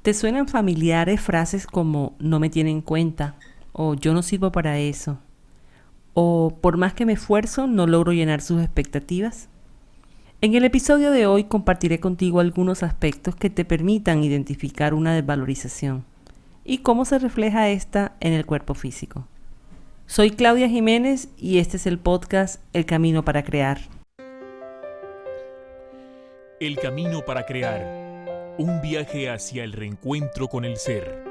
¿Te suenan familiares frases como no me tienen en cuenta o yo no sirvo para eso o por más que me esfuerzo no logro llenar sus expectativas? En el episodio de hoy compartiré contigo algunos aspectos que te permitan identificar una desvalorización y cómo se refleja esta en el cuerpo físico. Soy Claudia Jiménez y este es el podcast El Camino para Crear. El Camino para Crear. Un viaje hacia el reencuentro con el ser.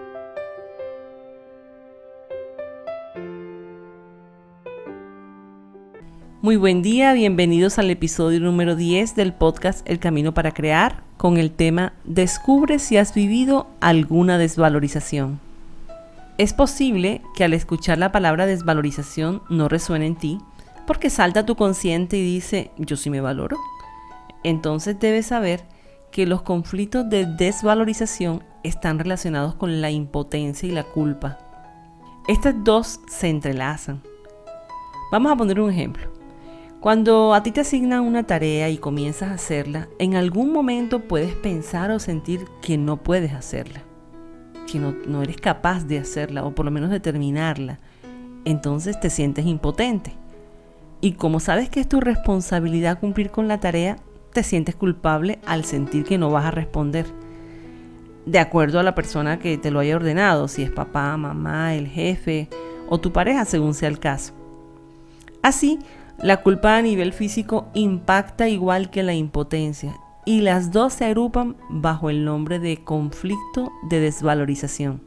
Muy buen día, bienvenidos al episodio número 10 del podcast El Camino para Crear con el tema Descubre si has vivido alguna desvalorización. Es posible que al escuchar la palabra desvalorización no resuene en ti porque salta a tu consciente y dice yo sí me valoro. Entonces debes saber que los conflictos de desvalorización están relacionados con la impotencia y la culpa. Estas dos se entrelazan. Vamos a poner un ejemplo. Cuando a ti te asignan una tarea y comienzas a hacerla, en algún momento puedes pensar o sentir que no puedes hacerla, que no eres capaz de hacerla o por lo menos de terminarla. Entonces te sientes impotente. Y como sabes que es tu responsabilidad cumplir con la tarea, te sientes culpable al sentir que no vas a responder de acuerdo a la persona que te lo haya ordenado, si es papá, mamá, el jefe o tu pareja, según sea el caso. Así, la culpa a nivel físico impacta igual que la impotencia y las dos se agrupan bajo el nombre de conflicto de desvalorización.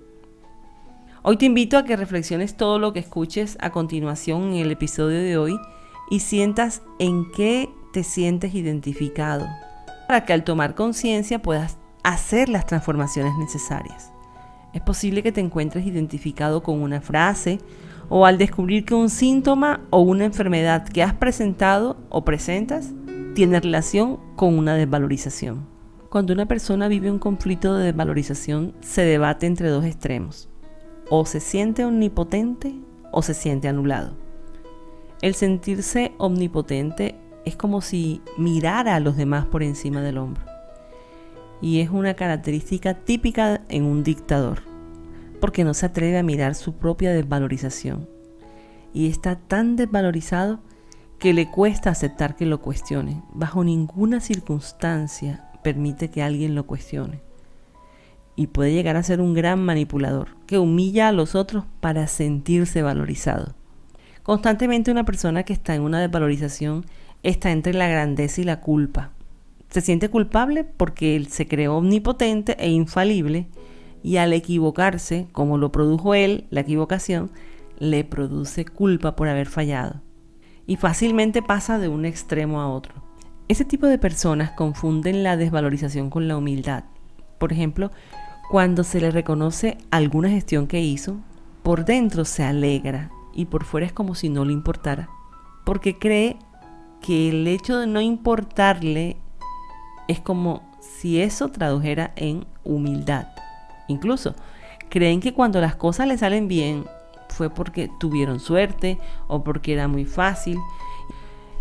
Hoy te invito a que reflexiones todo lo que escuches a continuación en el episodio de hoy y sientas en qué te sientes identificado, para que al tomar conciencia puedas hacer las transformaciones necesarias. Es posible que te encuentres identificado con una frase o al descubrir que un síntoma o una enfermedad que has presentado o presentas tiene relación con una desvalorización. Cuando una persona vive un conflicto de desvalorización, se debate entre dos extremos. O se siente omnipotente o se siente anulado. El sentirse omnipotente es como si mirara a los demás por encima del hombro. Y es una característica típica en un dictador, porque no se atreve a mirar su propia desvalorización. Y está tan desvalorizado que le cuesta aceptar que lo cuestione. Bajo ninguna circunstancia permite que alguien lo cuestione. Y puede llegar a ser un gran manipulador, que humilla a los otros para sentirse valorizado. Constantemente una persona que está en una desvalorización está entre la grandeza y la culpa. Se siente culpable porque él se creó omnipotente e infalible y al equivocarse, como lo produjo él, la equivocación, le produce culpa por haber fallado. Y fácilmente pasa de un extremo a otro. Ese tipo de personas confunden la desvalorización con la humildad. Por ejemplo, cuando se le reconoce alguna gestión que hizo, por dentro se alegra y por fuera es como si no le importara, porque cree que el hecho de no importarle es como si eso tradujera en humildad. Incluso creen que cuando las cosas les salen bien fue porque tuvieron suerte o porque era muy fácil.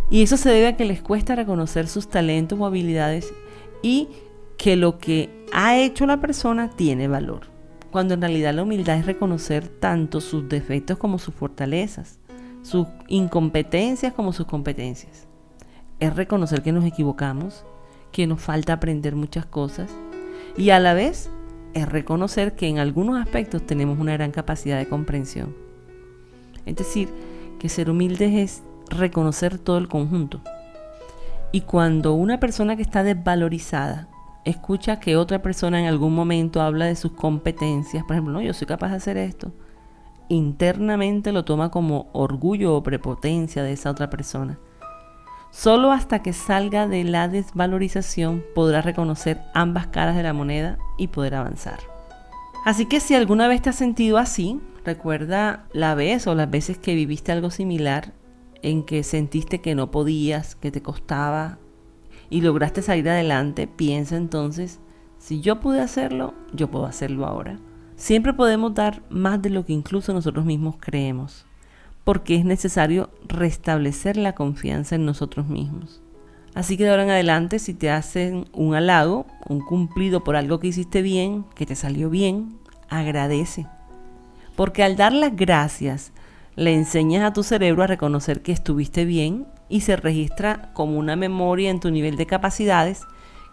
Y eso se debe a que les cuesta reconocer sus talentos o habilidades y que lo que ha hecho la persona tiene valor. Cuando en realidad la humildad es reconocer tanto sus defectos como sus fortalezas, sus incompetencias como sus competencias. Es reconocer que nos equivocamos, que nos falta aprender muchas cosas y a la vez es reconocer que en algunos aspectos tenemos una gran capacidad de comprensión. Es decir, que ser humildes es reconocer todo el conjunto. Y cuando una persona que está desvalorizada escucha que otra persona en algún momento habla de sus competencias, por ejemplo, no, yo soy capaz de hacer esto, internamente lo toma como orgullo o prepotencia de esa otra persona. Solo hasta que salga de la desvalorización podrá reconocer ambas caras de la moneda y poder avanzar. Así que si alguna vez te has sentido así, recuerda la vez o las veces que viviste algo similar en que sentiste que no podías, que te costaba y lograste salir adelante. Piensa entonces, si yo pude hacerlo, yo puedo hacerlo ahora. Siempre podemos dar más de lo que incluso nosotros mismos creemos, porque es necesario restablecer la confianza en nosotros mismos. Así que de ahora en adelante, si te hacen un halago, un cumplido por algo que hiciste bien, que te salió bien, agradece. Porque al dar las gracias, le enseñas a tu cerebro a reconocer que estuviste bien y se registra como una memoria en tu nivel de capacidades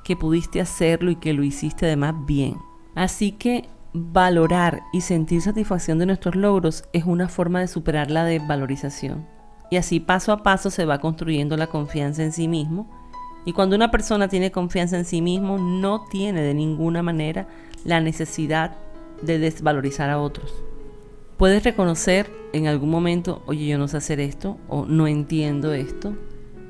que pudiste hacerlo y que lo hiciste además bien. Así que valorar y sentir satisfacción de nuestros logros es una forma de superar la desvalorización. Y así paso a paso se va construyendo la confianza en sí mismo. Y cuando una persona tiene confianza en sí mismo, no tiene de ninguna manera la necesidad de desvalorizar a otros. Puedes reconocer en algún momento, oye, yo no sé hacer esto, o no entiendo esto,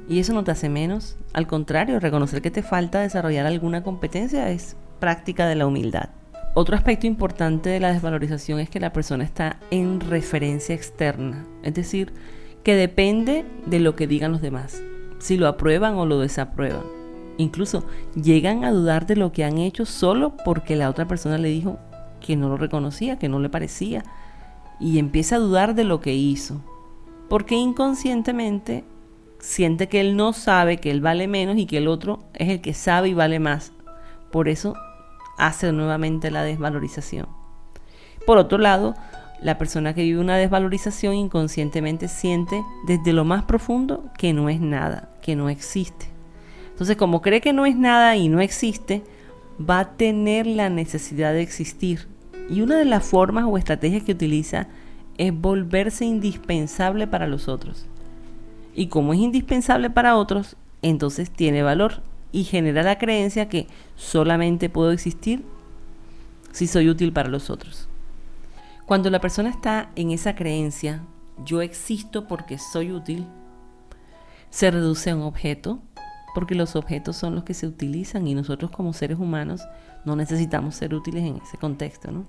y eso no te hace menos. Al contrario, reconocer que te falta desarrollar alguna competencia es práctica de la humildad. Otro aspecto importante de la desvalorización es que la persona está en referencia externa, es decir, que depende de lo que digan los demás, si lo aprueban o lo desaprueban. Incluso llegan a dudar de lo que han hecho solo porque la otra persona le dijo que no lo reconocía, que no le parecía, y empieza a dudar de lo que hizo, porque inconscientemente siente que él no sabe, que él vale menos y que el otro es el que sabe y vale más. Por eso hace nuevamente la desvalorización. Por otro lado, la persona que vive una desvalorización inconscientemente siente desde lo más profundo que no es nada, que no existe. Entonces, como cree que no es nada y no existe, va a tener la necesidad de existir. Y una de las formas o estrategias que utiliza es volverse indispensable para los otros. Y como es indispensable para otros, entonces tiene valor y genera la creencia que solamente puedo existir si soy útil para los otros. Cuando la persona está en esa creencia, yo existo porque soy útil, se reduce a un objeto, porque los objetos son los que se utilizan y nosotros como seres humanos no necesitamos ser útiles en ese contexto, ¿no?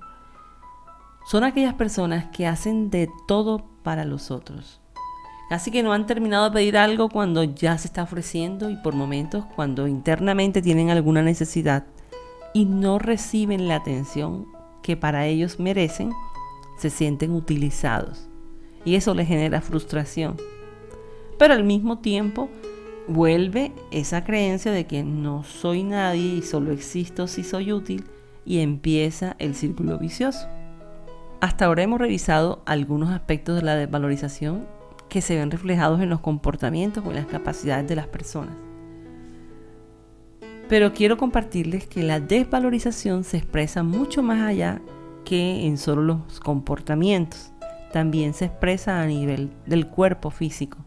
Son aquellas personas que hacen de todo para los otros. Casi que no han terminado de pedir algo cuando ya se está ofreciendo y por momentos cuando internamente tienen alguna necesidad y no reciben la atención que para ellos merecen, se sienten utilizados y eso les genera frustración. Pero al mismo tiempo vuelve esa creencia de que no soy nadie y solo existo si soy útil y empieza el círculo vicioso. Hasta ahora hemos revisado algunos aspectos de la desvalorización que se ven reflejados en los comportamientos o en las capacidades de las personas. Pero quiero compartirles que la desvalorización se expresa mucho más allá que en solo los comportamientos. También se expresa a nivel del cuerpo físico.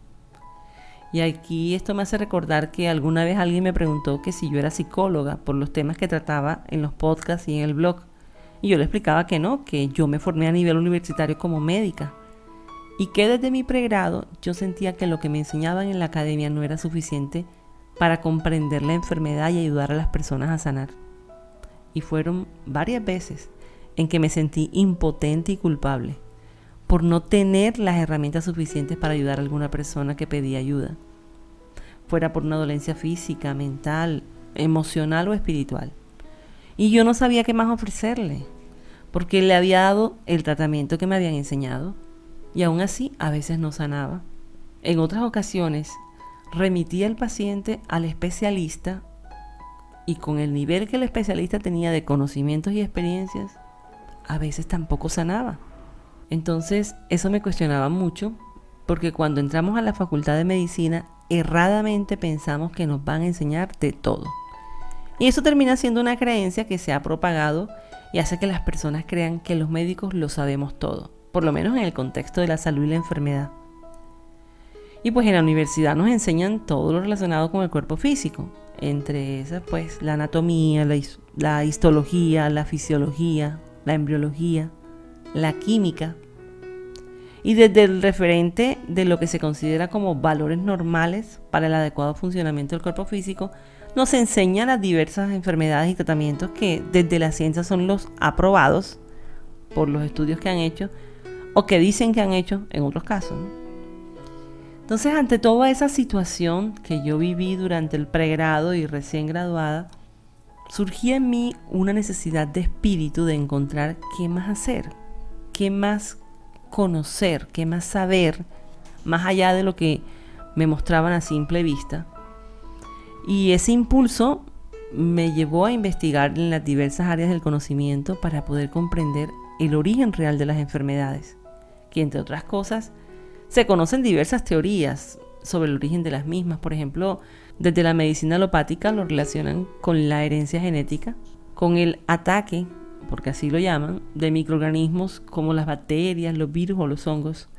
Y aquí esto me hace recordar que alguna vez alguien me preguntó que si yo era psicóloga por los temas que trataba en los podcasts y en el blog. Y yo le explicaba que no, que yo me formé a nivel universitario como médica. Y que desde mi pregrado yo sentía que lo que me enseñaban en la academia no era suficiente para comprender la enfermedad y ayudar a las personas a sanar. Y fueron varias veces en que me sentí impotente y culpable por no tener las herramientas suficientes para ayudar a alguna persona que pedía ayuda, fuera por una dolencia física, mental, emocional o espiritual. Y yo no sabía qué más ofrecerle, porque le había dado el tratamiento que me habían enseñado y aún así a veces no sanaba. En otras ocasiones remitía al paciente al especialista y con el nivel que el especialista tenía de conocimientos y experiencias, a veces tampoco sanaba. Entonces eso me cuestionaba mucho, porque cuando entramos a la facultad de medicina, erradamente pensamos que nos van a enseñar de todo. Y eso termina siendo una creencia que se ha propagado y hace que las personas crean que los médicos lo sabemos todo, por lo menos en el contexto de la salud y la enfermedad. Y pues en la universidad nos enseñan todo lo relacionado con el cuerpo físico, entre esas pues la anatomía, la histología, la fisiología, la embriología, la química, y desde el referente de lo que se considera como valores normales para el adecuado funcionamiento del cuerpo físico, nos enseñan las diversas enfermedades y tratamientos que desde la ciencia son los aprobados por los estudios que han hecho o que dicen que han hecho en otros casos, ¿no? Entonces, ante toda esa situación que yo viví durante el pregrado y recién graduada, surgía en mí una necesidad de espíritu de encontrar qué más hacer, qué más conocer, qué más saber, más allá de lo que me mostraban a simple vista. Y ese impulso me llevó a investigar en las diversas áreas del conocimiento para poder comprender el origen real de las enfermedades, que entre otras cosas se conocen diversas teorías sobre el origen de las mismas. Por ejemplo, desde la medicina alopática lo relacionan con la herencia genética, con el ataque, porque así lo llaman, de microorganismos como las bacterias, los virus o los hongos,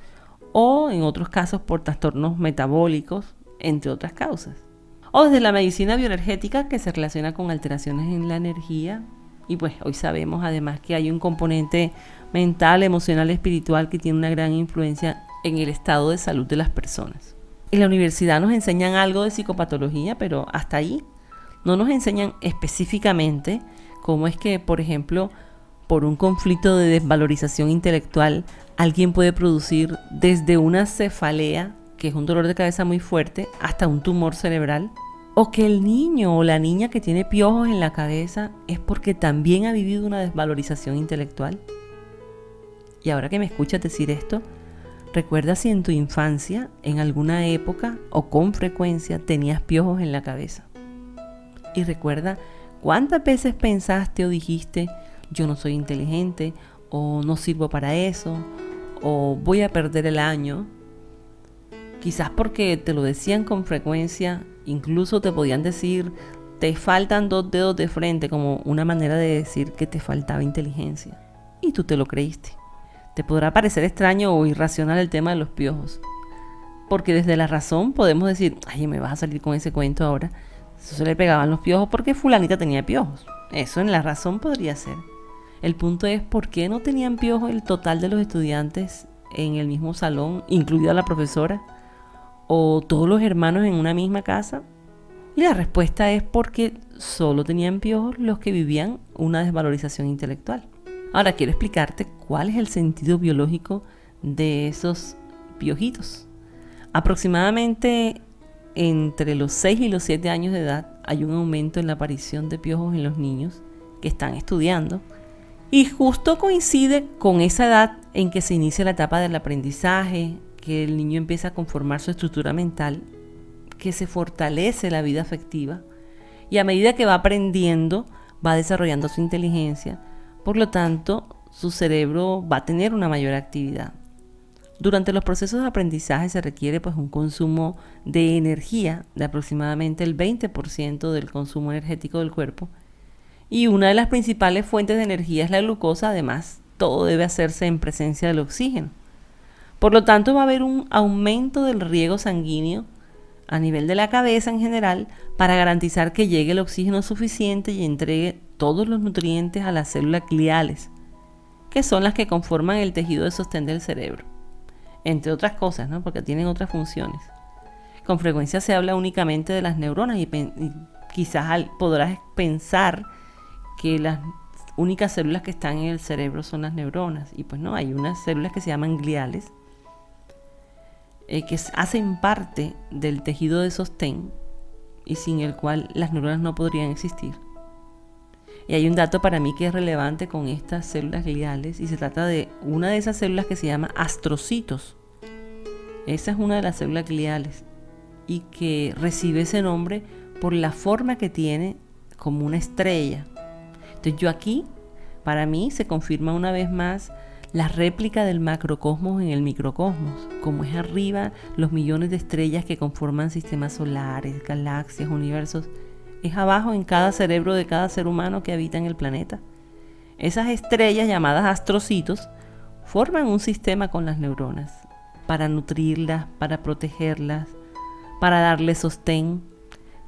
o en otros casos por trastornos metabólicos, entre otras causas. O desde la medicina bioenergética, que se relaciona con alteraciones en la energía. Y pues hoy sabemos además que hay un componente mental, emocional, espiritual que tiene una gran influencia en el estado de salud de las personas. En la universidad nos enseñan algo de psicopatología, pero hasta ahí no nos enseñan específicamente cómo es que, por ejemplo, por un conflicto de desvalorización intelectual, alguien puede producir desde una cefalea, que es un dolor de cabeza muy fuerte, hasta un tumor cerebral. O que el niño o la niña que tiene piojos en la cabeza es porque también ha vivido una desvalorización intelectual. Y ahora que me escuchas decir esto, recuerda si en tu infancia, en alguna época o con frecuencia tenías piojos en la cabeza. Y recuerda cuántas veces pensaste o dijiste, yo no soy inteligente, o no sirvo para eso, o voy a perder el año. Quizás porque te lo decían con frecuencia, incluso te podían decir, te faltan 2 dedos de frente, como una manera de decir que te faltaba inteligencia. Y tú te lo creíste. Te podrá parecer extraño o irracional el tema de los piojos, porque desde la razón podemos decir, ay, me vas a salir con ese cuento ahora. Eso se le pegaban los piojos porque fulanita tenía piojos. Eso en la razón podría ser. El punto es, ¿por qué no tenían piojos el total de los estudiantes en el mismo salón, incluida la profesora? ¿O todos los hermanos en una misma casa? Y la respuesta es porque solo tenían piojos los que vivían una desvalorización intelectual. Ahora quiero explicarte cuál es el sentido biológico de esos piojitos. Aproximadamente entre los 6 y los 7 años de edad hay un aumento en la aparición de piojos en los niños que están estudiando, y justo coincide con esa edad en que se inicia la etapa del aprendizaje, que el niño empieza a conformar su estructura mental, que se fortalece la vida afectiva, y a medida que va aprendiendo va desarrollando su inteligencia. Por lo tanto, su cerebro va a tener una mayor actividad. Durante los procesos de aprendizaje se requiere un consumo de energía de aproximadamente el 20% del consumo energético del cuerpo, y una de las principales fuentes de energía es la glucosa. Además, todo debe hacerse en presencia del oxígeno. Por lo tanto, va a haber un aumento del riego sanguíneo a nivel de la cabeza en general para garantizar que llegue el oxígeno suficiente y entregue todos los nutrientes a las células gliales, que son las que conforman el tejido de sostén del cerebro. Entre otras cosas, ¿no? Porque tienen otras funciones. Con frecuencia se habla únicamente de las neuronas y quizás podrás pensar que las únicas células que están en el cerebro son las neuronas. Y pues no, hay unas células que se llaman gliales, que hacen parte del tejido de sostén y sin el cual las neuronas no podrían existir. Y hay un dato para mí que es relevante con estas células gliales, y se trata de una de esas células que se llama astrocitos. Esa es una de las células gliales y que recibe ese nombre por la forma que tiene, como una estrella. Entonces aquí, para mí, se confirma una vez más la réplica del macrocosmos en el microcosmos, como es arriba los millones de estrellas que conforman sistemas solares, galaxias, universos, es abajo en cada cerebro de cada ser humano que habita en el planeta. Esas estrellas llamadas astrocitos forman un sistema con las neuronas para nutrirlas, para protegerlas, para darle sostén,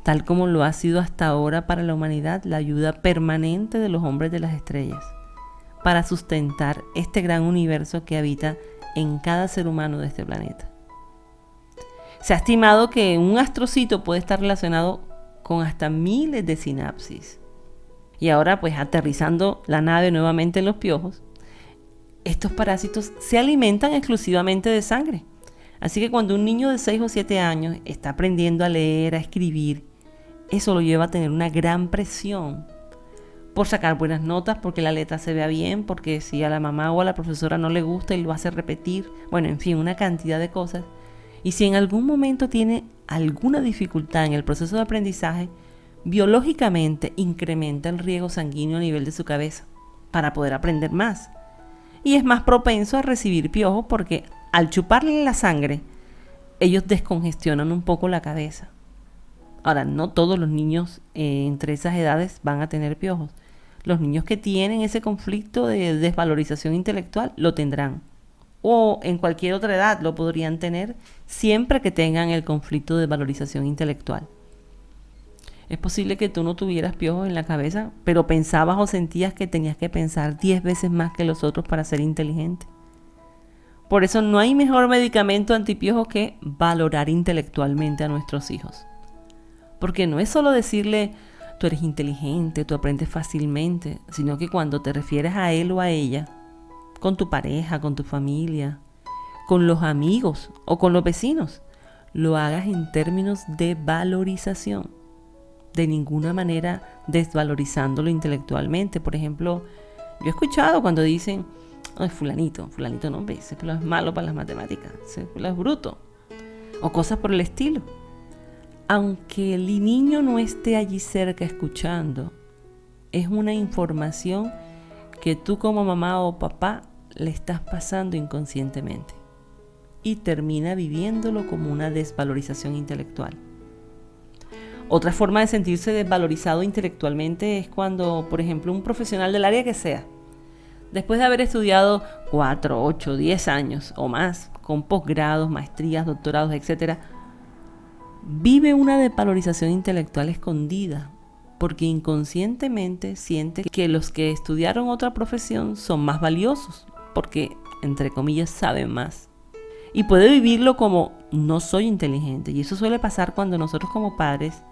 tal como lo ha sido hasta ahora para la humanidad la ayuda permanente de los hombres de las estrellas, para sustentar este gran universo que habita en cada ser humano de este planeta. Se ha estimado que un astrocito puede estar relacionado con hasta miles de sinapsis. Y ahora, aterrizando la nave nuevamente en los piojos, estos parásitos se alimentan exclusivamente de sangre. Así que cuando un niño de 6 o 7 años está aprendiendo a leer, a escribir, eso lo lleva a tener una gran presión por sacar buenas notas, porque la letra se vea bien, porque si a la mamá o a la profesora no le gusta y lo hace repetir, en fin, una cantidad de cosas. Y si en algún momento tiene alguna dificultad en el proceso de aprendizaje, biológicamente incrementa el riego sanguíneo a nivel de su cabeza para poder aprender más. Y es más propenso a recibir piojos porque al chuparle la sangre, ellos descongestionan un poco la cabeza. Ahora, no todos los niños entre esas edades van a tener piojos. Los niños que tienen ese conflicto de desvalorización intelectual lo tendrán. O en cualquier otra edad lo podrían tener siempre que tengan el conflicto de desvalorización intelectual. Es posible que tú no tuvieras piojos en la cabeza, pero pensabas o sentías que tenías que pensar 10 veces más que los otros para ser inteligente. Por eso no hay mejor medicamento antipiojos que valorar intelectualmente a nuestros hijos. Porque no es solo decirle, tú eres inteligente, tú aprendes fácilmente, sino que cuando te refieres a él o a ella, con tu pareja, con tu familia, con los amigos o con los vecinos, lo hagas en términos de valorización. De ninguna manera desvalorizándolo intelectualmente. Por ejemplo, yo he escuchado cuando dicen, ay, fulanito no ve, ese es malo para las matemáticas, ese es bruto, o cosas por el estilo. Aunque el niño no esté allí cerca escuchando, es una información que tú como mamá o papá le estás pasando inconscientemente y termina viviéndolo como una desvalorización intelectual. Otra forma de sentirse desvalorizado intelectualmente es cuando, por ejemplo, un profesional del área que sea, después de haber estudiado 4, 8, 10 años o más, con posgrados, maestrías, doctorados, etc., vive una desvalorización intelectual escondida, porque inconscientemente siente que los que estudiaron otra profesión son más valiosos, porque, entre comillas, saben más. Y puede vivirlo como no soy inteligente, y eso suele pasar cuando nosotros como padres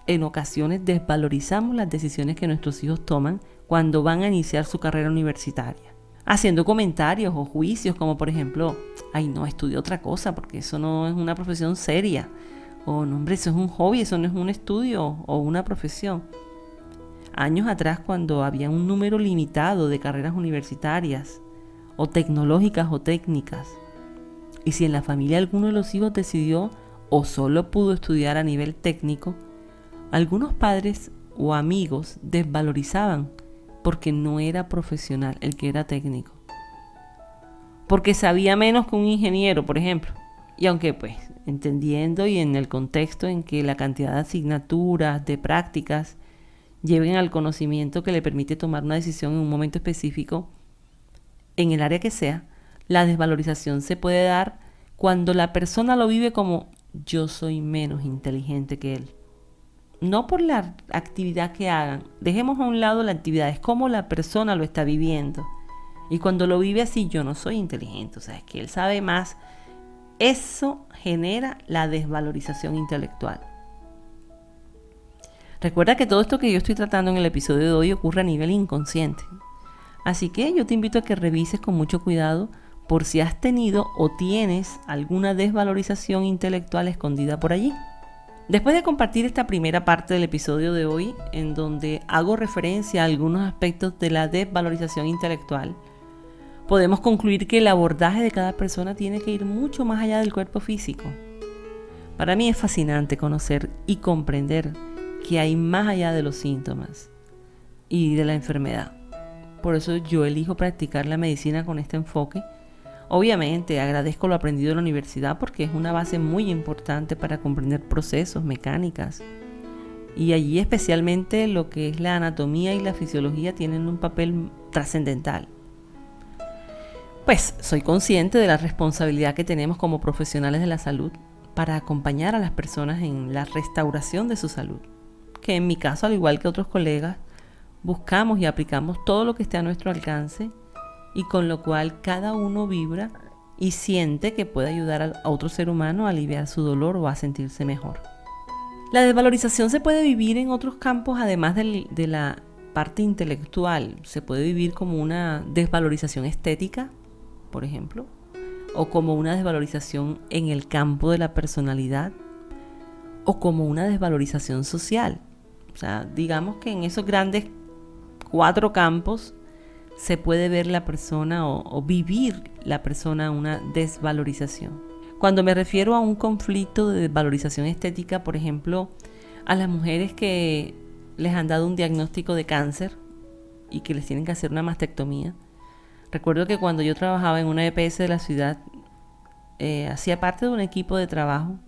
en ocasiones desvalorizamos las decisiones que nuestros hijos toman cuando van a iniciar su carrera universitaria, haciendo comentarios o juicios como por ejemplo, ay no, estudia otra cosa porque eso no es una profesión seria, o no hombre, eso es un hobby, eso no es un estudio o una profesión. Años atrás, cuando había un número limitado de carreras universitarias o tecnológicas o técnicas, y si en la familia alguno de los hijos decidió o solo pudo estudiar a nivel técnico, algunos padres o amigos desvalorizaban porque no era profesional el que era técnico, porque sabía menos que un ingeniero, por ejemplo. Y aunque pues entendiendo y en el contexto en que la cantidad de asignaturas, de prácticas lleven al conocimiento que le permite tomar una decisión en un momento específico, en el área que sea, la desvalorización se puede dar cuando la persona lo vive como yo soy menos inteligente que él. No por la actividad que hagan, dejemos a un lado la actividad, es como la persona lo está viviendo. Y cuando lo vive así, yo no soy inteligente, o sea, es que él sabe más. Eso genera la desvalorización intelectual. Recuerda que todo esto que yo estoy tratando en el episodio de hoy ocurre a nivel inconsciente. Así que yo te invito a que revises con mucho cuidado por si has tenido o tienes alguna desvalorización intelectual escondida por allí. Después de compartir esta primera parte del episodio de hoy, en donde hago referencia a algunos aspectos de la desvalorización intelectual, podemos concluir que el abordaje de cada persona tiene que ir mucho más allá del cuerpo físico. Para mí es fascinante conocer y comprender que hay más allá de los síntomas y de la enfermedad. Por eso yo elijo practicar la medicina con este enfoque. Obviamente agradezco lo aprendido en la universidad porque es una base muy importante para comprender procesos, mecánicas. Y allí especialmente lo que es la anatomía y la fisiología tienen un papel trascendental. Pues soy consciente de la responsabilidad que tenemos como profesionales de la salud para acompañar a las personas en la restauración de su salud. Que en mi caso, al igual que otros colegas, buscamos y aplicamos todo lo que esté a nuestro alcance y con lo cual cada uno vibra y siente que puede ayudar a otro ser humano a aliviar su dolor o a sentirse mejor. La desvalorización se puede vivir en otros campos además de la parte intelectual. Se puede vivir como una desvalorización estética, por ejemplo, o como una desvalorización en el campo de la personalidad, o como una desvalorización social. O sea, digamos que en esos grandes 4 campos se puede ver la persona o vivir la persona una desvalorización. Cuando me refiero a un conflicto de desvalorización estética, por ejemplo, a las mujeres que les han dado un diagnóstico de cáncer y que les tienen que hacer una mastectomía. Recuerdo que cuando yo trabajaba en una EPS de la ciudad, hacía parte de un equipo de trabajo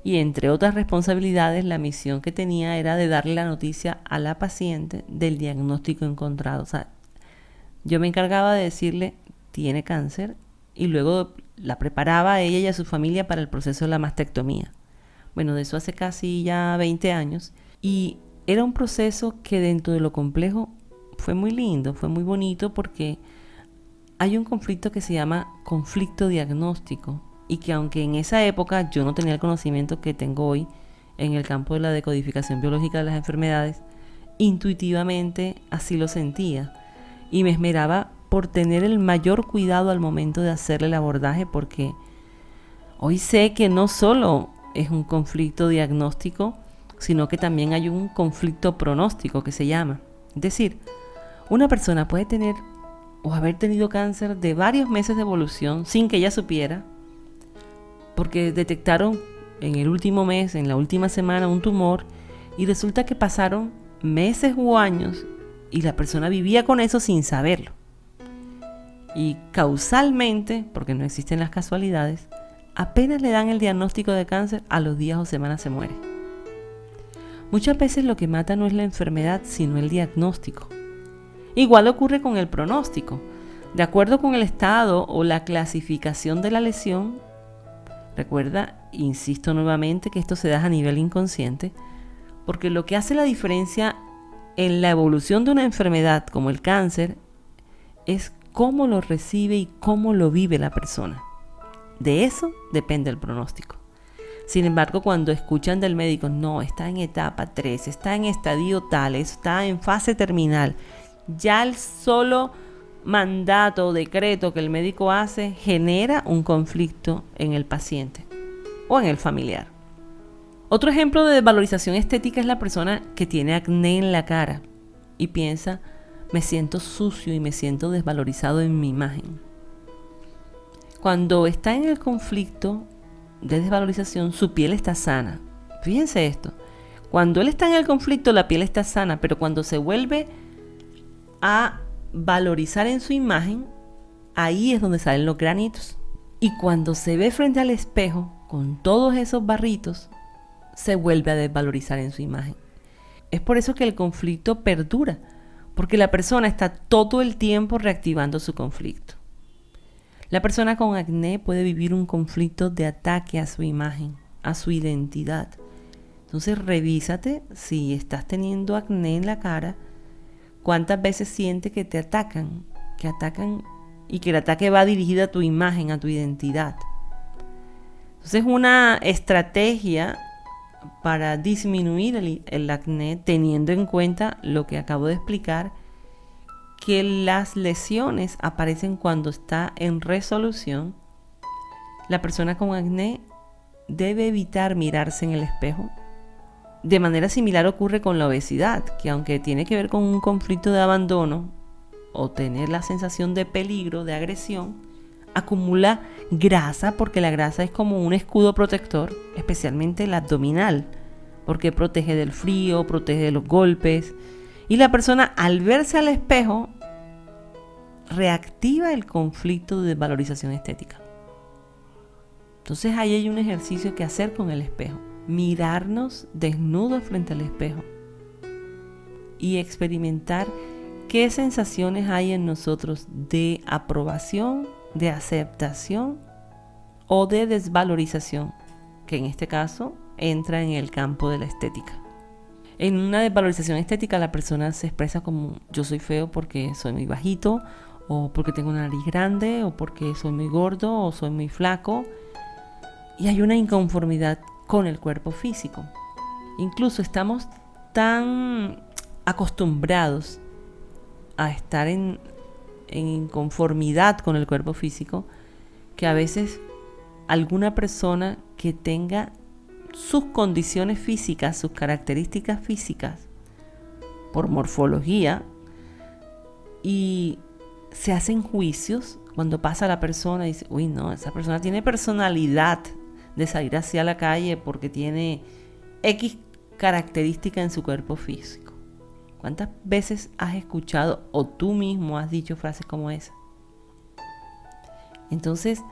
y entre otras responsabilidades la misión que tenía era de darle la noticia a la paciente del diagnóstico encontrado. O sea, yo me encargaba de decirle, tiene cáncer, y luego la preparaba a ella y a su familia para el proceso de la mastectomía. Bueno, de eso hace casi ya 20 años. Y era un proceso que dentro de lo complejo fue muy lindo, fue muy bonito porque hay un conflicto que se llama conflicto diagnóstico y que aunque en esa época yo no tenía el conocimiento que tengo hoy en el campo de la decodificación biológica de las enfermedades, intuitivamente así lo sentía y me esmeraba por tener el mayor cuidado al momento de hacerle el abordaje, porque hoy sé que no solo es un conflicto diagnóstico, sino que también hay un conflicto pronóstico que se llama. Es decir, una persona puede tener o haber tenido cáncer de varios meses de evolución sin que ella supiera, porque detectaron en el último mes, en la última semana, un tumor y resulta que pasaron meses o años y la persona vivía con eso sin saberlo. Y causalmente, porque no existen las casualidades, apenas le dan el diagnóstico de cáncer, a los días o semanas se muere. Muchas veces lo que mata no es la enfermedad, sino el diagnóstico. Igual ocurre con el pronóstico. De acuerdo con el estado o la clasificación de la lesión, recuerda, insisto nuevamente que esto se da a nivel inconsciente, porque lo que hace la diferencia en la evolución de una enfermedad como el cáncer es cómo lo recibe y cómo lo vive la persona. De eso depende el pronóstico. Sin embargo, cuando escuchan del médico, no, está en etapa 3, está en estadio tal, está en fase terminal, ya el solo mandato o decreto que el médico hace genera un conflicto en el paciente o en el familiar. Otro ejemplo de desvalorización estética es la persona que tiene acné en la cara y piensa, me siento sucio y me siento desvalorizado en mi imagen. Cuando está en el conflicto de desvalorización, su piel está sana. Fíjense esto. Cuando él está en el conflicto, la piel está sana, pero cuando se vuelve a valorizar en su imagen, ahí es donde salen los granitos. Y cuando se ve frente al espejo, con todos esos barritos, se vuelve a desvalorizar en su imagen. Es por eso que el conflicto perdura, porque la persona está todo el tiempo reactivando su conflicto. La persona con acné puede vivir un conflicto de ataque a su imagen, a su identidad. Entonces revísate si estás teniendo acné en la cara, cuántas veces sientes que te atacan y que el ataque va dirigido a tu imagen, a tu identidad. Entonces una estrategia para disminuir el acné, teniendo en cuenta lo que acabo de explicar, que las lesiones aparecen cuando está en resolución. La persona con acné debe evitar mirarse en el espejo. De manera similar ocurre con la obesidad, que aunque tiene que ver con un conflicto de abandono o tener la sensación de peligro, de agresión, acumula grasa, porque la grasa es como un escudo protector, especialmente el abdominal, porque protege del frío, protege de los golpes. Y la persona, al verse al espejo, reactiva el conflicto de desvalorización estética. Entonces ahí hay un ejercicio que hacer con el espejo. Mirarnos desnudos frente al espejo y experimentar qué sensaciones hay en nosotros de aprobación, de aceptación o de desvalorización, que en este caso entra en el campo de la estética. En una desvalorización estética la persona se expresa como yo soy feo porque soy muy bajito, o porque tengo una nariz grande, o porque soy muy gordo, o soy muy flaco. Y hay una inconformidad con el cuerpo físico. Incluso estamos tan acostumbrados a estar en inconformidad con el cuerpo físico que a veces alguna persona que tenga sus condiciones físicas, sus características físicas por morfología, y se hacen juicios cuando pasa la persona y dice, uy, no, esa persona tiene personalidad de salir hacia la calle porque tiene X característica en su cuerpo físico. ¿Cuántas veces has escuchado o tú mismo has dicho frases como esa? Entonces,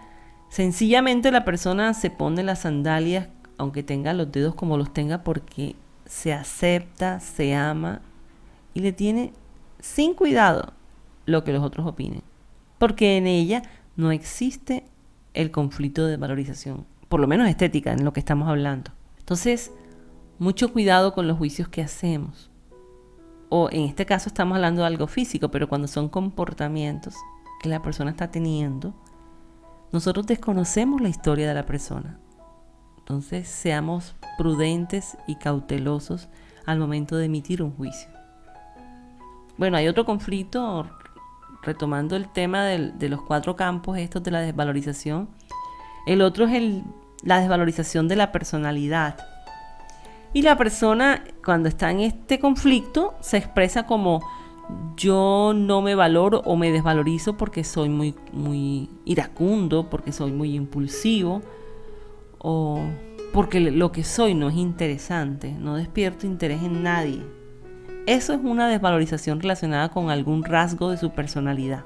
sencillamente la persona se pone las sandalias, aunque tenga los dedos como los tenga, porque se acepta, se ama y le tiene sin cuidado lo que los otros opinen. Porque en ella no existe el conflicto de valorización, por lo menos estética, en lo que estamos hablando. Entonces, mucho cuidado con los juicios que hacemos. O en este caso estamos hablando de algo físico, pero cuando son comportamientos que la persona está teniendo, nosotros desconocemos la historia de la persona. Entonces, seamos prudentes y cautelosos al momento de emitir un juicio. Bueno, hay otro conflicto, retomando el tema de los 4 campos estos de la desvalorización. El otro es la desvalorización de la personalidad. Y la persona, cuando está en este conflicto, se expresa como: yo no me valoro o me desvalorizo porque soy muy iracundo, porque soy muy impulsivo, o porque lo que soy no es interesante, no despierto interés en nadie. Eso es una desvalorización relacionada con algún rasgo de su personalidad.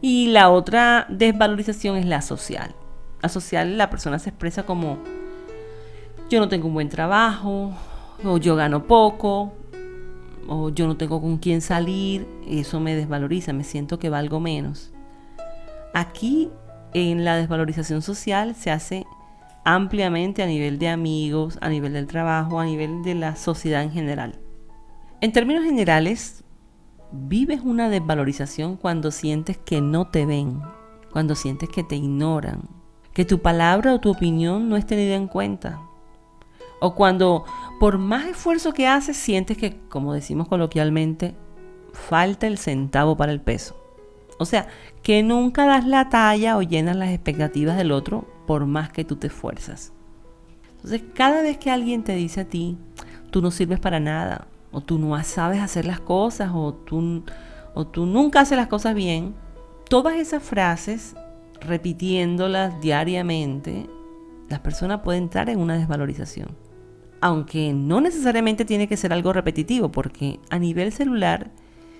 Y la otra desvalorización es la social. La social, la persona se expresa como: yo no tengo un buen trabajo, o yo gano poco, o yo no tengo con quién salir. Eso me desvaloriza, me siento que valgo menos. Aquí, en la desvalorización social, se hace ampliamente a nivel de amigos, a nivel del trabajo, a nivel de la sociedad en general. En términos generales, vives una desvalorización cuando sientes que no te ven, cuando sientes que te ignoran, que tu palabra o tu opinión no es tenida en cuenta. O cuando, por más esfuerzo que haces, sientes que, como decimos coloquialmente, falta el centavo para el peso. O sea, que nunca das la talla o llenas las expectativas del otro por más que tú te esfuerzas. Entonces, cada vez que alguien te dice a ti: tú no sirves para nada, o tú no sabes hacer las cosas, o tú nunca haces las cosas bien, todas esas frases, repitiéndolas diariamente, la persona puede entrar en una desvalorización. Aunque no necesariamente tiene que ser algo repetitivo, porque a nivel celular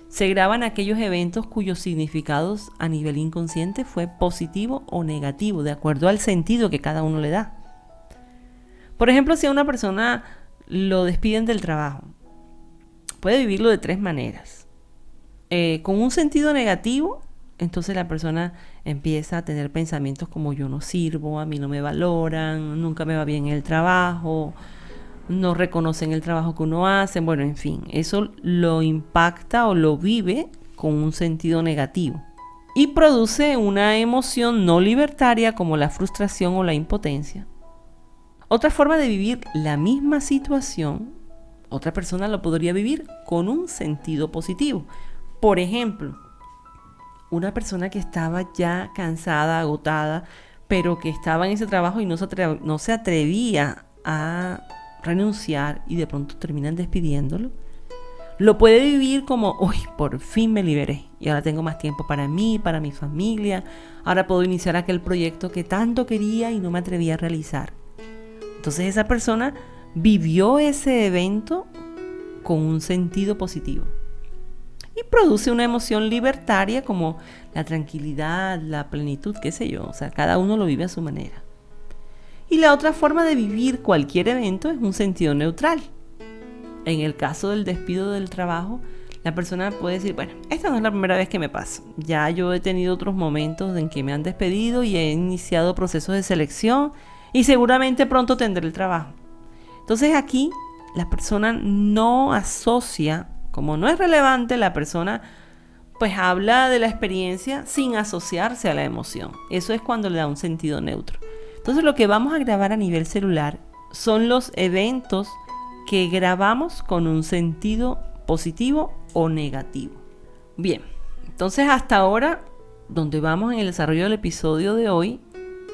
se graban aquellos eventos cuyos significados a nivel inconsciente fue positivo o negativo, de acuerdo al sentido que cada uno le da. Por ejemplo, si a una persona lo despiden del trabajo, puede vivirlo de 3 maneras. Con un sentido negativo, entonces la persona empieza a tener pensamientos como: yo no sirvo, a mí no me valoran, nunca me va bien en el trabajo, no reconocen el trabajo que uno hace. Bueno, en fin, eso lo impacta o lo vive con un sentido negativo. Y produce una emoción no libertaria como la frustración o la impotencia. Otra forma de vivir la misma situación, otra persona lo podría vivir con un sentido positivo. Por ejemplo, una persona que estaba ya cansada, agotada, pero que estaba en ese trabajo y no se atrevía a renunciar, y de pronto terminan despidiéndolo, lo puede vivir como: uy, por fin me liberé y ahora tengo más tiempo para mí, para mi familia, ahora puedo iniciar aquel proyecto que tanto quería y no me atrevía a realizar. Entonces esa persona vivió ese evento con un sentido positivo y produce una emoción libertaria como la tranquilidad, la plenitud, qué sé yo. O sea, cada uno lo vive a su manera. Y la otra forma de vivir cualquier evento es un sentido neutral. En el caso del despido del trabajo, la persona puede decir: bueno, esta no es la primera vez que me pasa. Ya yo he tenido otros momentos en que me han despedido y he iniciado procesos de selección y seguramente pronto tendré el trabajo. Entonces aquí la persona no asocia, como no es relevante, la persona pues habla de la experiencia sin asociarse a la emoción. Eso es cuando le da un sentido neutro. Entonces lo que vamos a grabar a nivel celular son los eventos que grabamos con un sentido positivo o negativo. Bien, entonces hasta ahora, donde vamos en el desarrollo del episodio de hoy,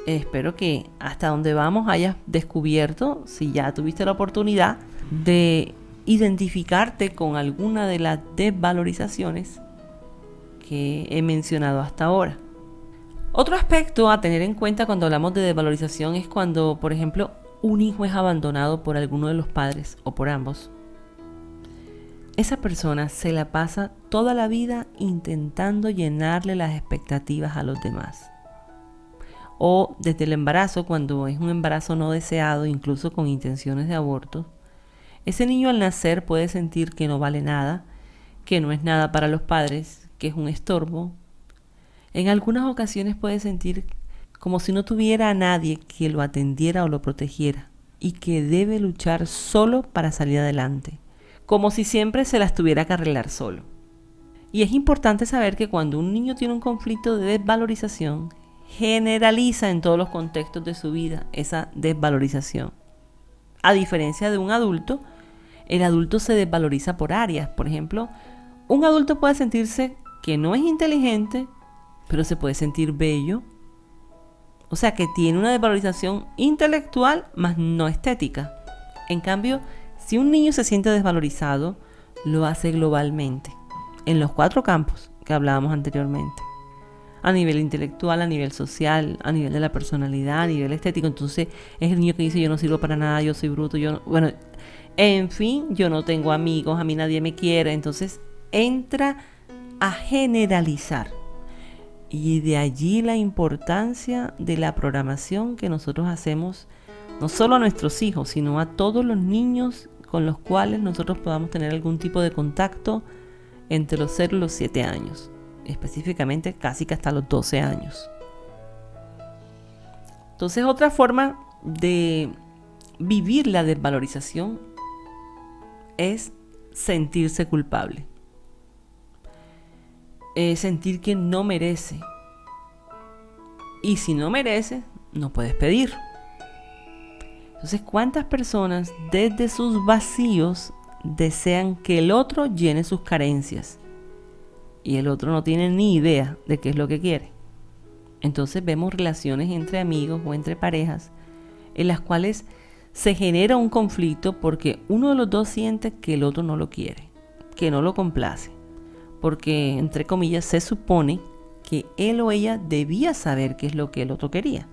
espero que hasta donde vamos hayas descubierto, si ya tuviste la oportunidad, de identificarte con alguna de las desvalorizaciones que he mencionado hasta ahora. Otro aspecto a tener en cuenta cuando hablamos de desvalorización es cuando, por ejemplo, un hijo es abandonado por alguno de los padres o por ambos. Esa persona se la pasa toda la vida intentando llenarle las expectativas a los demás. O desde el embarazo, cuando es un embarazo no deseado, incluso con intenciones de aborto, ese niño al nacer puede sentir que no vale nada, que no es nada para los padres, que es un estorbo. En algunas ocasiones puede sentir como si no tuviera a nadie que lo atendiera o lo protegiera y que debe luchar solo para salir adelante, como si siempre se las tuviera que arreglar solo. Y es importante saber que cuando un niño tiene un conflicto de desvalorización, generaliza en todos los contextos de su vida esa desvalorización. A diferencia de un adulto, el adulto se desvaloriza por áreas. Por ejemplo, un adulto puede sentirse que no es inteligente, pero se puede sentir bello. O sea, que tiene una desvalorización intelectual, más no estética. En cambio, si un niño se siente desvalorizado, lo hace globalmente, en los 4 campos que hablábamos anteriormente. A nivel intelectual, a nivel social, a nivel de la personalidad, a nivel estético. Entonces es el niño que dice: yo no sirvo para nada, yo soy bruto, en fin, yo no tengo amigos, a mí nadie me quiere. Entonces entra a generalizar. Y de allí la importancia de la programación que nosotros hacemos, no solo a nuestros hijos, sino a todos los niños con los cuales nosotros podamos tener algún tipo de contacto entre los 0 y los 7 años. Específicamente casi que hasta los 12 años. Entonces, otra forma de vivir la desvalorización es sentirse culpable. Sentir que no merece. Y si no merece, no puedes pedir. Entonces, ¿cuántas personas desde sus vacíos desean que el otro llene sus carencias? Y el otro no tiene ni idea de qué es lo que quiere. Entonces vemos relaciones entre amigos o entre parejas en las cuales se genera un conflicto porque uno de los dos siente que el otro no lo quiere, que no lo complace, porque entre comillas se supone que él o ella debía saber qué es lo que el otro quería.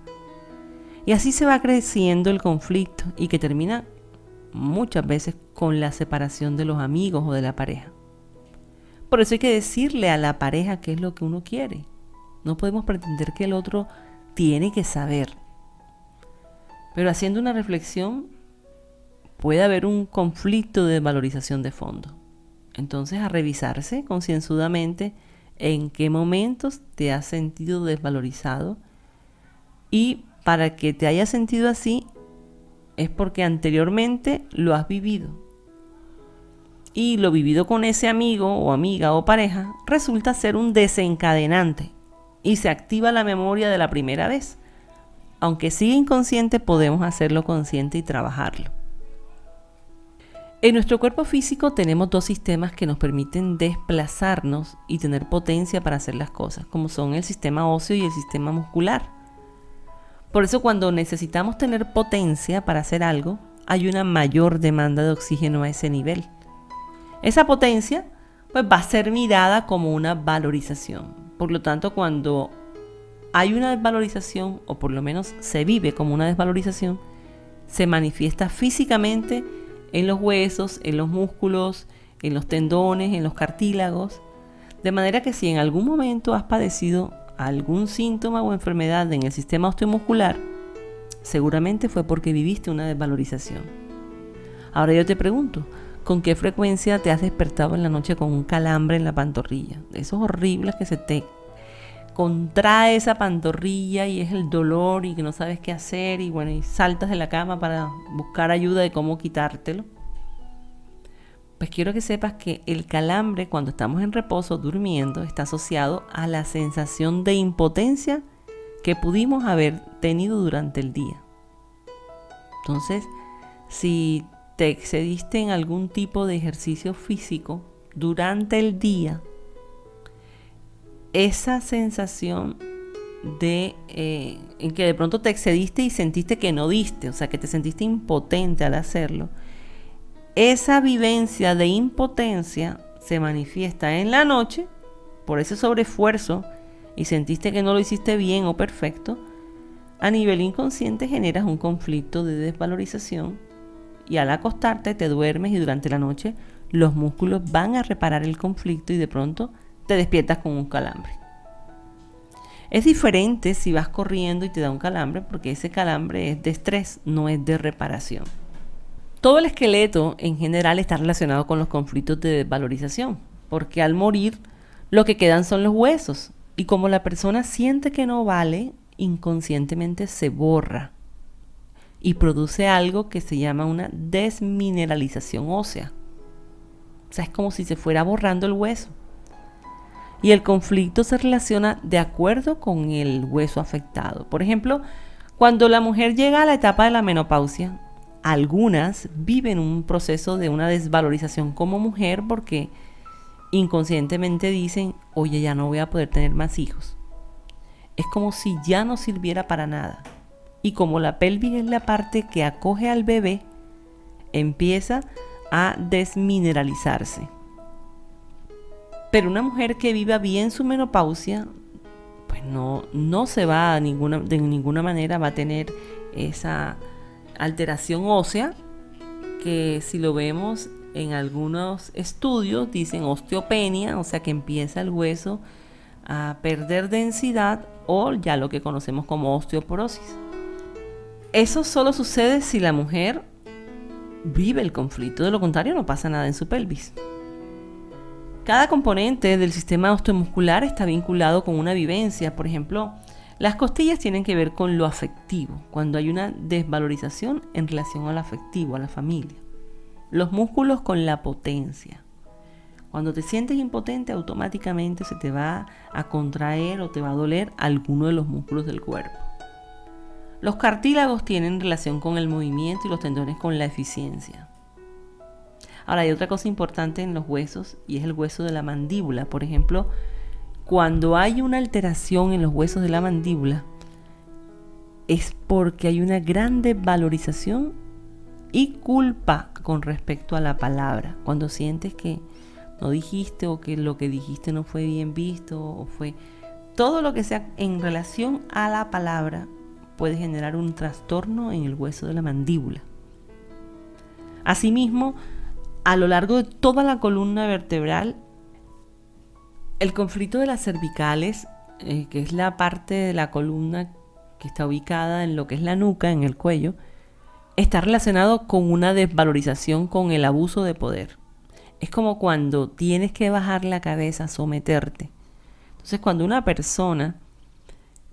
Y así se va creciendo el conflicto y que termina muchas veces con la separación de los amigos o de la pareja. Por eso hay que decirle a la pareja qué es lo que uno quiere. No podemos pretender que el otro tiene que saber. Pero haciendo una reflexión, puede haber un conflicto de desvalorización de fondo. Entonces, a revisarse concienzudamente en qué momentos te has sentido desvalorizado. Y para que te hayas sentido así, es porque anteriormente lo has vivido. Y lo vivido con ese amigo o amiga o pareja resulta ser un desencadenante y se activa la memoria de la primera vez. Aunque siga inconsciente, podemos hacerlo consciente y trabajarlo. En nuestro cuerpo físico tenemos 2 sistemas que nos permiten desplazarnos y tener potencia para hacer las cosas, como son el sistema óseo y el sistema muscular. Por eso cuando necesitamos tener potencia para hacer algo, hay una mayor demanda de oxígeno a ese nivel. Esa potencia pues va a ser mirada como una valorización. Por lo tanto, cuando hay una desvalorización, o por lo menos se vive como una desvalorización, se manifiesta físicamente en los huesos, en los músculos, en los tendones, en los cartílagos. De manera que si en algún momento has padecido algún síntoma o enfermedad en el sistema osteomuscular, seguramente fue porque viviste una desvalorización. Ahora yo te pregunto, ¿con qué frecuencia te has despertado en la noche con un calambre en la pantorrilla? Esos horribles que se te contrae esa pantorrilla y es el dolor y que no sabes qué hacer y saltas de la cama para buscar ayuda de cómo quitártelo. Pues quiero que sepas que el calambre cuando estamos en reposo durmiendo está asociado a la sensación de impotencia que pudimos haber tenido durante el día. Entonces, si te excediste en algún tipo de ejercicio físico durante el día, esa sensación de en que de pronto te excediste y sentiste que no diste, o sea que te sentiste impotente al hacerlo, esa vivencia de impotencia se manifiesta en la noche por ese sobreesfuerzo y sentiste que no lo hiciste bien o perfecto, a nivel inconsciente generas un conflicto de desvalorización y al acostarte te duermes y durante la noche los músculos van a reparar el conflicto y de pronto te despiertas con un calambre. Es diferente si vas corriendo y te da un calambre porque ese calambre es de estrés, no es de reparación. Todo el esqueleto en general está relacionado con los conflictos de desvalorización, porque al morir lo que quedan son los huesos y como la persona siente que no vale, inconscientemente se borra y produce algo que se llama una desmineralización ósea. O sea, es como si se fuera borrando el hueso. Y el conflicto se relaciona de acuerdo con el hueso afectado. Por ejemplo, cuando la mujer llega a la etapa de la menopausia, algunas viven un proceso de una desvalorización como mujer porque inconscientemente dicen, oye, ya no voy a poder tener más hijos. Es como si ya no sirviera para nada. Y como la pelvis es la parte que acoge al bebé, empieza a desmineralizarse. Pero una mujer que viva bien su menopausia, pues no se va de ninguna manera va a tener esa alteración ósea que si lo vemos en algunos estudios dicen osteopenia, o sea que empieza el hueso a perder densidad o ya lo que conocemos como osteoporosis. Eso solo sucede si la mujer vive el conflicto, de lo contrario no pasa nada en su pelvis. Cada componente del sistema osteomuscular está vinculado con una vivencia. Por ejemplo, las costillas tienen que ver con lo afectivo, cuando hay una desvalorización en relación al afectivo, a la familia. Los músculos con la potencia. Cuando te sientes impotente, automáticamente se te va a contraer o te va a doler alguno de los músculos del cuerpo. Los cartílagos tienen relación con el movimiento y los tendones con la eficiencia. Ahora hay otra cosa importante en los huesos y es el hueso de la mandíbula. Por ejemplo, cuando hay una alteración en los huesos de la mandíbula es porque hay una gran desvalorización y culpa con respecto a la palabra. Cuando sientes que no dijiste o que lo que dijiste no fue bien visto o fue todo lo que sea en relación a la palabra puede generar un trastorno en el hueso de la mandíbula. Asimismo, a lo largo de toda la columna vertebral, el conflicto de las cervicales, que es la parte de la columna que está ubicada en lo que es la nuca, en el cuello, está relacionado con una desvalorización con el abuso de poder. Es como cuando tienes que bajar la cabeza, someterte. Entonces, cuando una persona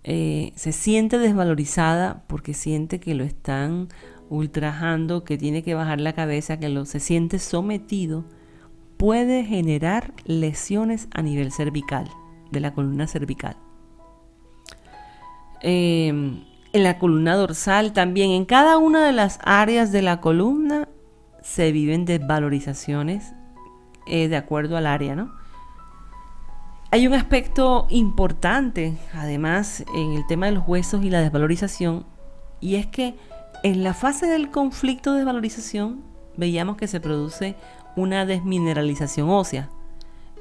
se siente desvalorizada porque siente que lo están ultrajando, que tiene que bajar la cabeza, se siente sometido, puede generar lesiones a nivel cervical, de la columna cervical. En la columna dorsal también, en cada una de las áreas de la columna se viven desvalorizaciones de acuerdo al área, ¿no? Hay un aspecto importante, además, en el tema de los huesos y la desvalorización, y es que en la fase del conflicto de desvalorización veíamos que se produce una desmineralización ósea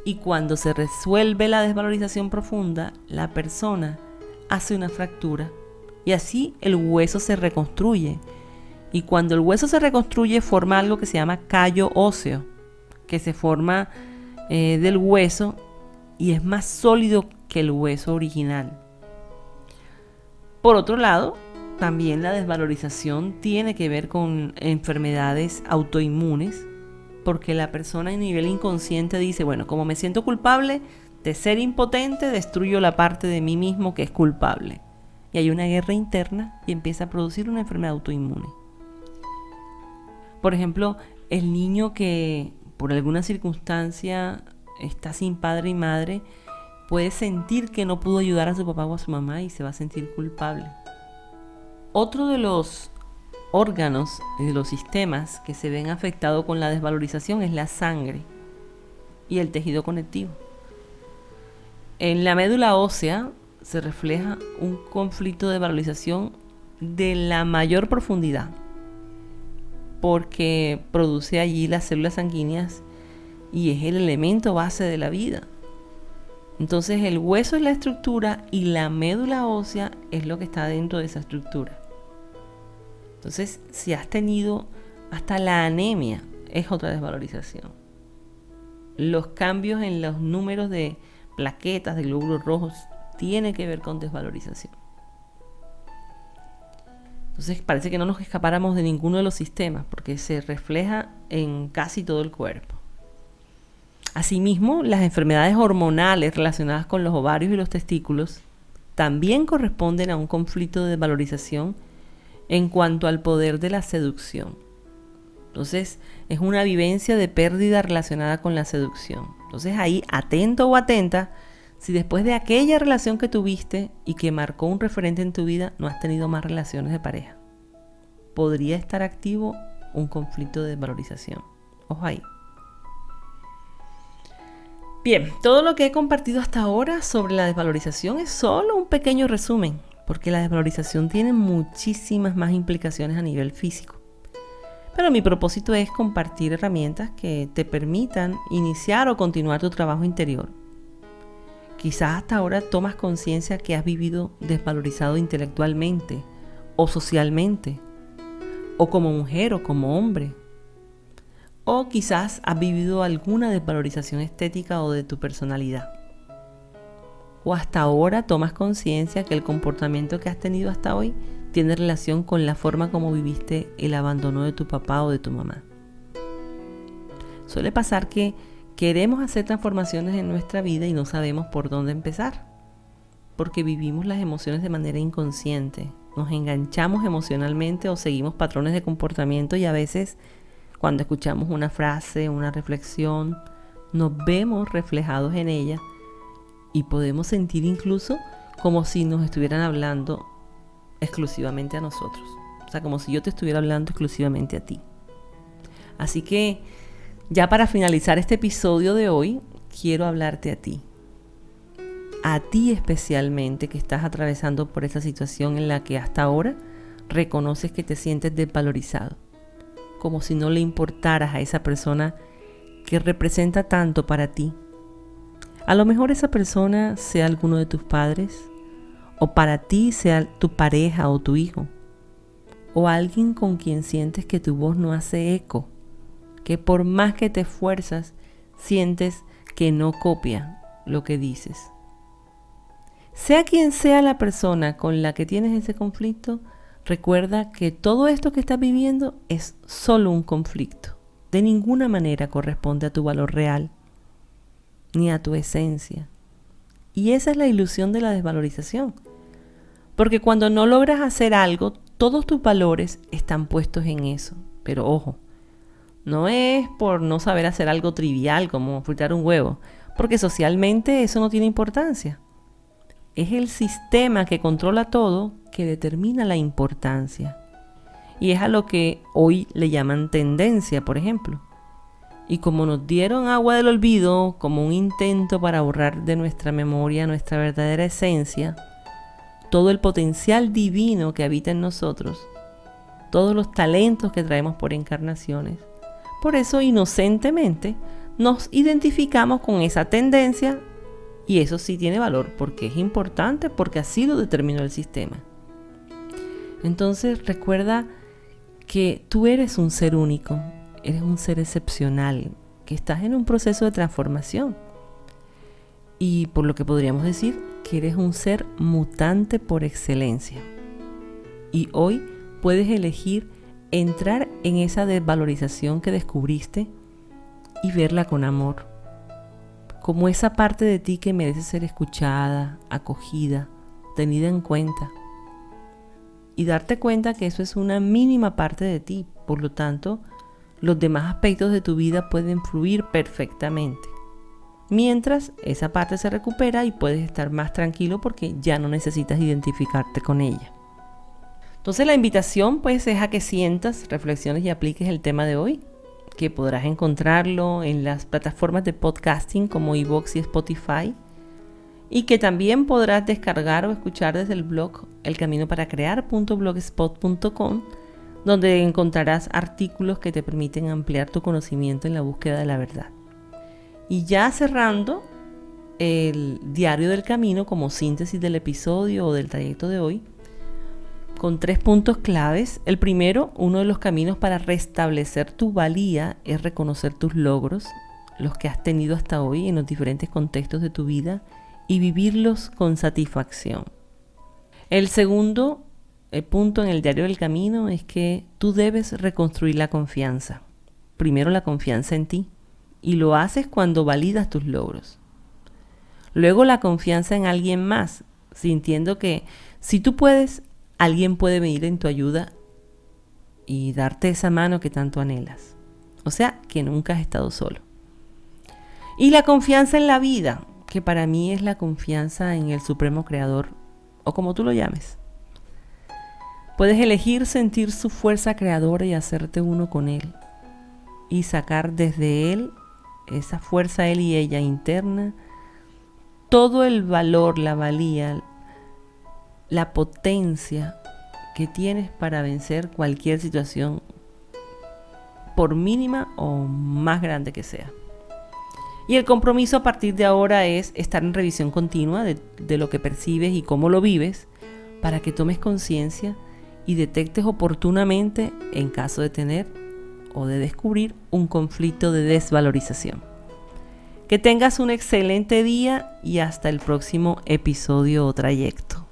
y cuando se resuelve la desvalorización profunda, la persona hace una fractura y así el hueso se reconstruye. Y cuando el hueso se reconstruye forma algo que se llama callo óseo, que se forma del hueso y es más sólido que el hueso original. Por otro lado, también la desvalorización tiene que ver con enfermedades autoinmunes, porque la persona a nivel inconsciente dice, bueno, como me siento culpable de ser impotente, destruyo la parte de mí mismo que es culpable. Y hay una guerra interna y empieza a producir una enfermedad autoinmune. Por ejemplo, el niño que por alguna circunstancia está sin padre y madre, puede sentir que no pudo ayudar a su papá o a su mamá y se va a sentir culpable. Otro de los órganos y de los sistemas que se ven afectados con la desvalorización es la sangre y el tejido conectivo. En la médula ósea se refleja un conflicto de desvalorización de la mayor profundidad porque produce allí las células sanguíneas y es el elemento base de la vida. Entonces el hueso es la estructura y la médula ósea es lo que está dentro de esa estructura. Entonces, si has tenido hasta la anemia, es otra desvalorización. Los cambios en los números de plaquetas, de glóbulos rojos, tiene que ver con desvalorización. Entonces parece que no nos escapáramos de ninguno de los sistemas porque se refleja en casi todo el cuerpo. Asimismo, las enfermedades hormonales relacionadas con los ovarios y los testículos también corresponden a un conflicto de desvalorización en cuanto al poder de la seducción. Entonces, es una vivencia de pérdida relacionada con la seducción. Entonces, ahí, atento o atenta, si después de aquella relación que tuviste y que marcó un referente en tu vida, no has tenido más relaciones de pareja. Podría estar activo un conflicto de desvalorización. Ojo ahí. Bien, todo lo que he compartido hasta ahora sobre la desvalorización es solo un pequeño resumen, porque la desvalorización tiene muchísimas más implicaciones a nivel físico. Pero mi propósito es compartir herramientas que te permitan iniciar o continuar tu trabajo interior. Quizás hasta ahora tomas conciencia que has vivido desvalorizado intelectualmente o socialmente, o como mujer o como hombre. O quizás has vivido alguna desvalorización estética o de tu personalidad. O hasta ahora tomas conciencia que el comportamiento que has tenido hasta hoy tiene relación con la forma como viviste el abandono de tu papá o de tu mamá. Suele pasar que queremos hacer transformaciones en nuestra vida y no sabemos por dónde empezar, porque vivimos las emociones de manera inconsciente, nos enganchamos emocionalmente o seguimos patrones de comportamiento y a veces cuando escuchamos una frase, una reflexión, nos vemos reflejados en ella y podemos sentir incluso como si nos estuvieran hablando exclusivamente a nosotros. O sea, como si yo te estuviera hablando exclusivamente a ti. Así que, ya para finalizar este episodio de hoy, quiero hablarte a ti. A ti especialmente que estás atravesando por esa situación en la que hasta ahora reconoces que te sientes desvalorizado. Como si no le importaras a esa persona que representa tanto para ti. A lo mejor esa persona sea alguno de tus padres, o para ti sea tu pareja o tu hijo, o alguien con quien sientes que tu voz no hace eco, que por más que te esfuerzas, sientes que no copia lo que dices. Sea quien sea la persona con la que tienes ese conflicto, recuerda que todo esto que estás viviendo es solo un conflicto. De ninguna manera corresponde a tu valor real, ni a tu esencia. Y esa es la ilusión de la desvalorización. Porque cuando no logras hacer algo, todos tus valores están puestos en eso. Pero ojo, no es por no saber hacer algo trivial como fritar un huevo, porque socialmente eso no tiene importancia. Es el sistema que controla todo que determina la importancia. Y es a lo que hoy le llaman tendencia, por ejemplo. Y como nos dieron agua del olvido como un intento para borrar de nuestra memoria nuestra verdadera esencia, todo el potencial divino que habita en nosotros, todos los talentos que traemos por encarnaciones, por eso inocentemente nos identificamos con esa tendencia y eso sí tiene valor porque es importante, porque así lo determinó el sistema. Entonces recuerda que tú eres un ser único, eres un ser excepcional, que estás en un proceso de transformación. Y por lo que podríamos decir que eres un ser mutante por excelencia. Y hoy puedes elegir entrar en esa desvalorización que descubriste y verla con amor. Como esa parte de ti que merece ser escuchada, acogida, tenida en cuenta. Y darte cuenta que eso es una mínima parte de ti. Por lo tanto, los demás aspectos de tu vida pueden fluir perfectamente. Mientras esa parte se recupera y puedes estar más tranquilo porque ya no necesitas identificarte con ella. Entonces la invitación pues es a que sientas, reflexiones y apliques el tema de hoy, que podrás encontrarlo en las plataformas de podcasting como iVoox y Spotify, y que también podrás descargar o escuchar desde el blog elcaminoparacrear.blogspot.com, donde encontrarás artículos que te permiten ampliar tu conocimiento en la búsqueda de la verdad. Y ya cerrando, el diario del camino como síntesis del episodio o del trayecto de hoy, con 3 puntos claves. El primero, uno de los caminos para restablecer tu valía es reconocer tus logros, los que has tenido hasta hoy en los diferentes contextos de tu vida, y vivirlos con satisfacción. El segundo punto en el diario del camino es que tú debes reconstruir la confianza. Primero la confianza en ti, y lo haces cuando validas tus logros. Luego la confianza en alguien más, sintiendo que si tú puedes, alguien puede venir en tu ayuda y darte esa mano que tanto anhelas. O sea, que nunca has estado solo. Y la confianza en la vida, que para mí es la confianza en el Supremo Creador, o como tú lo llames. Puedes elegir sentir su fuerza creadora y hacerte uno con él, y sacar desde él, esa fuerza él y ella interna, todo el valor, la valía, la potencia que tienes para vencer cualquier situación, por mínima o más grande que sea. Y el compromiso a partir de ahora es estar en revisión continua de lo que percibes y cómo lo vives, para que tomes conciencia y detectes oportunamente en caso de tener o de descubrir un conflicto de desvalorización. Que tengas un excelente día y hasta el próximo episodio o trayecto.